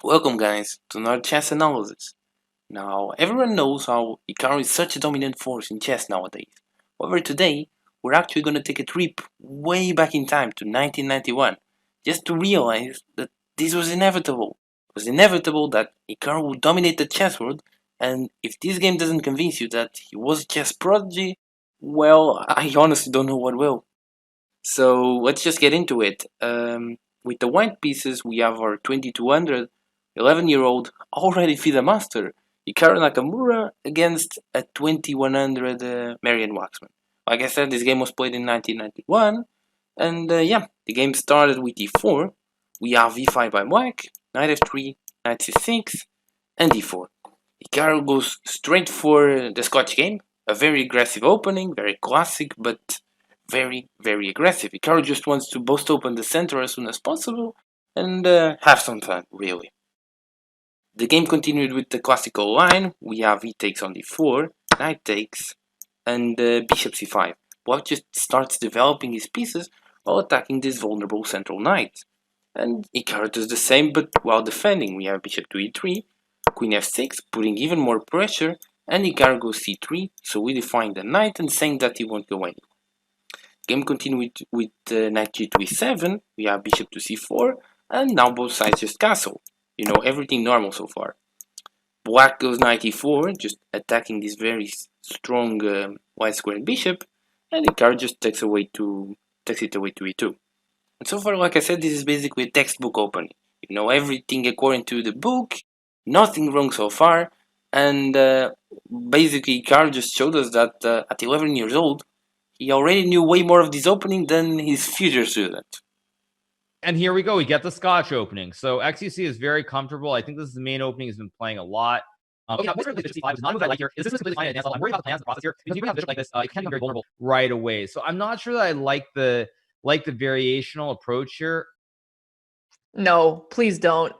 Welcome guys to another chess analysis. Now, everyone knows how Hikaru is such a dominant force in chess nowadays. However, today, we're actually going to take a trip way back in time to 1991, just to realize that this was inevitable. It was inevitable that Hikaru would dominate the chess world, and if this game doesn't convince you that he was a chess prodigy, well, I honestly don't know what will. So let's just get into it. With the white pieces, we have our 2200 11-year-old already FIDE master, Hikaru Nakamura, against a 2100 Marian Waxman. Like I said, this game was played in 1991, and the game started with e4. We have e5 by black, knight f3, knight c6, and d4. Hikaru goes straight for the Scotch game, a very aggressive opening, very classic, but very, very aggressive. Hikaru just wants to bust open the center as soon as possible and have some fun, really. The game continued with the classical line. We have e takes on d4, knight takes, and bishop c5. Black just starts developing his pieces while attacking this vulnerable central knight. And Hikaru does the same, but while defending. We have bishop to e3, queen f6, putting even more pressure, and Hikaru goes c3, solidifying the knight and saying that he won't go anywhere. Game continued with knight g to e7, we have bishop to c4, and now both sides just castle. You know, everything normal so far. Black goes knight e4, just attacking this very strong white square bishop, and Hikaru just takes it away to e2. And so far, like I said, this is basically a textbook opening. You know everything according to the book, nothing wrong so far, and basically Hikaru just showed us that at 11 years old, he already knew way more of this opening than his future student. And here we go. We get the Scotch opening. So XUC is very comfortable. I think this is the main opening he's been playing a lot. Bishop c5 is not a move I like here. Is this completely fine at advanced level? I'm worried about the plans, the process here, because you have a bishop like this, it can become very vulnerable right away. So I'm not sure that I like the variational approach here. No, please don't.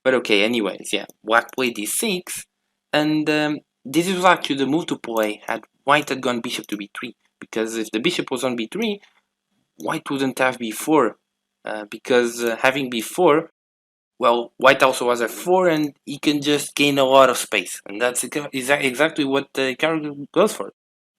But okay, anyways, yeah, Black played d6, and this was actually the move to play had White had gone bishop to b3, because if the bishop was on b3, White wouldn't have b4, because having b4, well, White also has f4, and he can just gain a lot of space, and that's exactly what Hikaru goes for.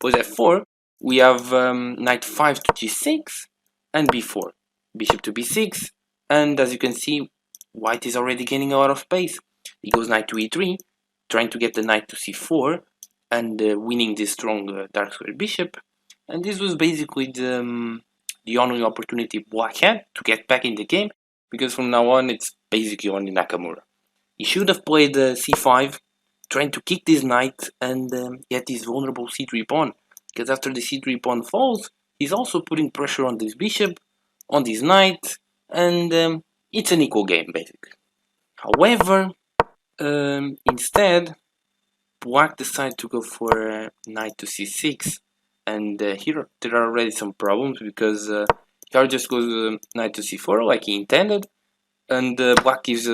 With f4, we have knight 5 to g6, and b4, bishop to b6, and as you can see, White is already gaining a lot of space. He goes knight to e3, trying to get the knight to c4, and winning this strong dark square bishop, and this was basically the only opportunity Black had to get back in the game, because from now on it's basically only Nakamura. He should have played c5, trying to kick this knight and get this vulnerable c3 pawn, because after the c3 pawn falls, he's also putting pressure on this bishop, on this knight, and it's an equal game basically. However, instead, Black decided to go for knight to c6, and here there are already some problems because Hikaru just goes knight to c4 like he intended, and Black gives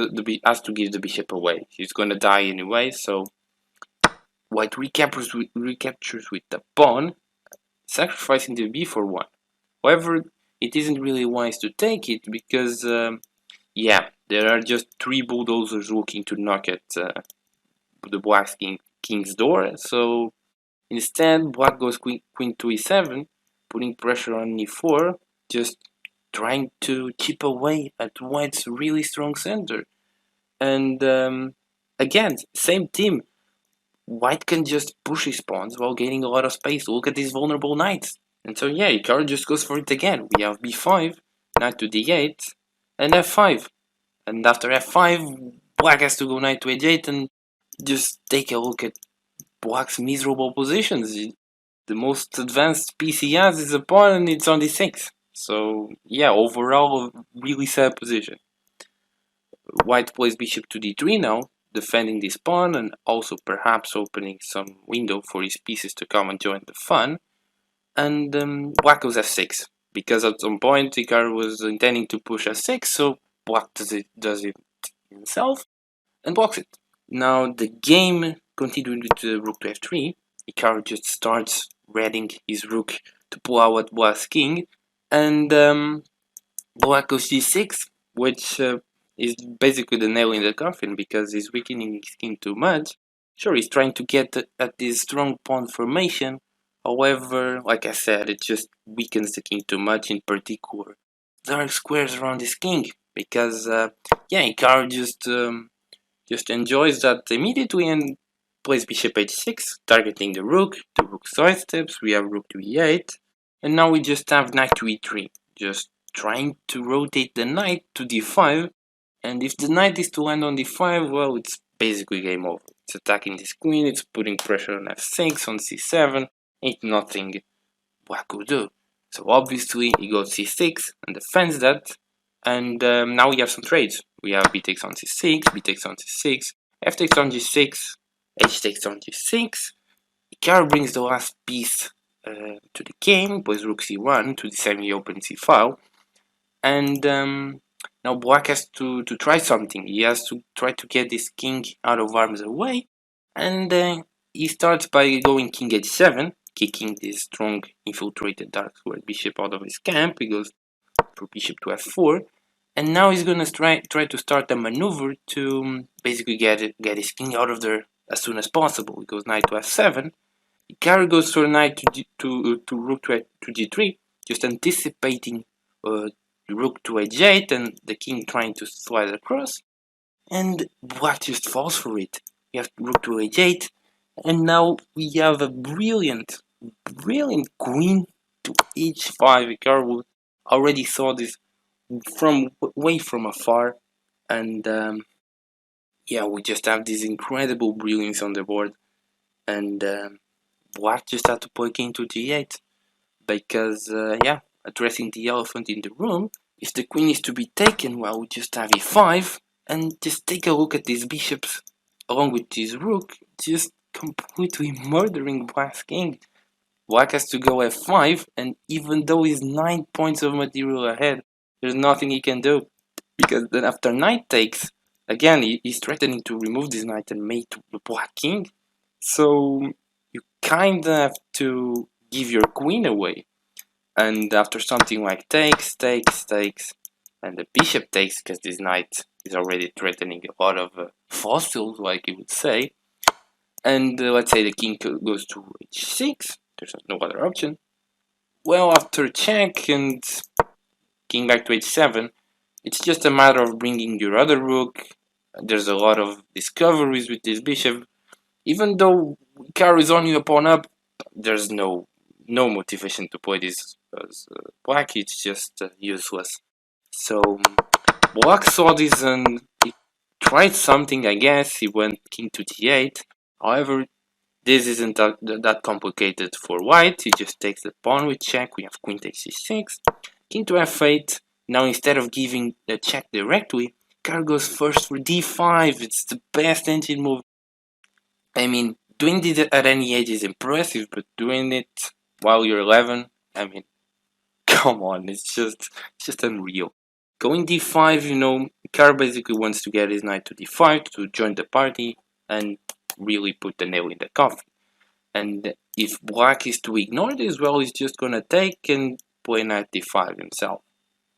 has to give the bishop away. He's gonna die anyway, so White recaptures with the pawn, sacrificing the b for one. However, it isn't really wise to take it because, yeah, there are just 3 bulldozers looking to knock at the Black's king's door. So instead, Black goes queen to e7, putting pressure on e4, just trying to chip away at White's really strong center. And again, same team. White can just push his pawns while gaining a lot of space. Look at these vulnerable knights. And so yeah, Hikaru just goes for it again. We have b5, knight to d8, and f5. And after f5, Black has to go knight to h8 and just take a look at Black's miserable positions. The most advanced piece he has is a pawn and it's on d6. So yeah, overall, a really sad position. White plays bishop to d3 now, defending this pawn and also perhaps opening some window for his pieces to come and join the fun. And Black goes f6, because at some point Hikaru was intending to push f6, so Black does it himself and blocks it. Now the game continued with rook to f3. Hikaru just starts readying his rook to pull out what was king, and black goes g6, which is basically the nail in the coffin because he's weakening his king too much. Sure, he's trying to get at this strong pawn formation. However, like I said, it just weakens the king too much, in particular dark squares around his king, because yeah, Hikaru just enjoys that immediately and plays bishop h6, targeting the rook. The rook sidesteps, we have rook to e8, and now we just have knight to e3, just trying to rotate the knight to d5, and if the knight is to land on d5, well, it's basically game over. It's attacking this queen, it's putting pressure on f6, on c7, ain't nothing black could do. So obviously he goes c6 and defends that, and now we have some trades. We have b takes on c6, b takes on c6, f takes on g6, h takes on g6. Hikaru brings the last piece to the game, plays rook c1 to the semi-open c file, and now black has to try something. He has to try to get this king out of harm's way, and he starts by going king h7, kicking this strong infiltrated dark square bishop out of his camp. He goes for bishop to f4, and now he's gonna try to start a maneuver to basically get his king out of there as soon as possible. He goes knight to f7. Hikaru goes for knight to rook to g3, just anticipating rook to h8 and the king trying to slide across, and black just falls for it. We have rook to h8, and now we have a brilliant queen to h5. Hikaru already saw this from way from afar, and yeah, we just have this incredible brilliance on the board, and black just had to play king to g8 because yeah, addressing the elephant in the room, if the queen is to be taken, well, we just have e5, and just take a look at these bishops along with this rook, just completely murdering black's king. Black has to go f5, and even though he's 9 points of material ahead, there's nothing he can do, because then after knight takes, again, he's threatening to remove this knight and mate the black king, so you kinda have to give your queen away. And after something like takes, and the bishop takes, because this knight is already threatening a lot of fossils, like you would say, and let's say the king goes to h6, there's no other option. Well, after check and king back to h7, it's just a matter of bringing your other rook. There's a lot of discoveries with this bishop. Even though Hikaru is only a pawn up, there's no motivation to play this as black. It's just useless. So black saw this and he tried something, I guess. He went king to g8. However, this isn't that complicated for white. He just takes the pawn with check. We have queen takes c6, king to f8. Now instead of giving the check directly, Hikaru goes first for d5. It's the best engine move. I mean, doing this at any age is impressive, but doing it while you're 11, I mean, come on, it's just unreal. Going d5, you know, Hikaru basically wants to get his knight to d5 to join the party and really put the nail in the coffin. And if black is to ignore this, well, he's just gonna take and play knight d5 himself.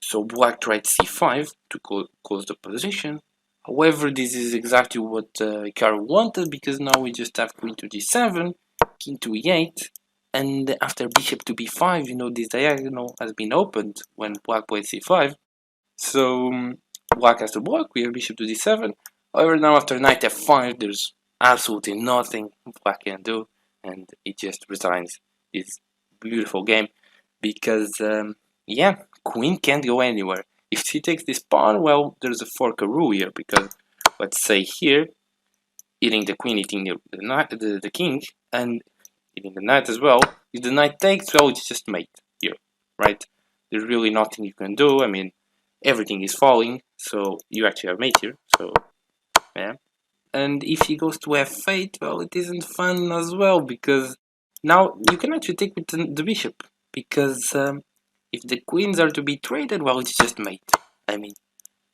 So black tried c5 to close the position. However, this is exactly what Hikaru wanted, because now we just have queen to d7, king to e8, and after bishop to b5, you know, this diagonal has been opened when black played c5. So black has to block, we have bishop to d7. However, now after knight f5, there's absolutely nothing black can do, and it just resigns this beautiful game, because yeah, queen can't go anywhere. If she takes this pawn, well, there's a forkaroo here, because let's say here, eating the queen, eating the king, and eating the knight as well. If the knight takes, well, it's just mate here, right? There's really nothing you can do. I mean, everything is falling, so you actually have mate here, so yeah. And if he goes to f8, well, it isn't fun as well, because now you can actually take with the bishop, because if the queens are to be traded, well, it's just mate. I mean,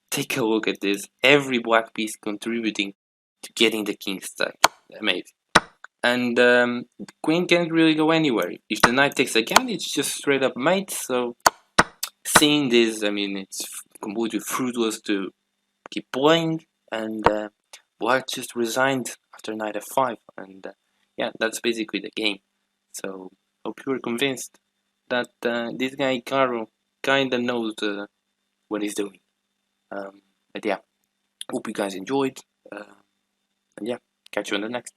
take a look at this. Every black piece contributing to getting the king stuck. Amazing. and the queen can't really go anywhere. If the knight takes again, it's just straight up mate. So seeing this, I mean, it's completely fruitless to keep playing, and Black just resigned after knight f5, and yeah, that's basically the game. So hope you were convinced that this guy Hikaru kinda knows what he's doing. But yeah, hope you guys enjoyed, and yeah, catch you on the next.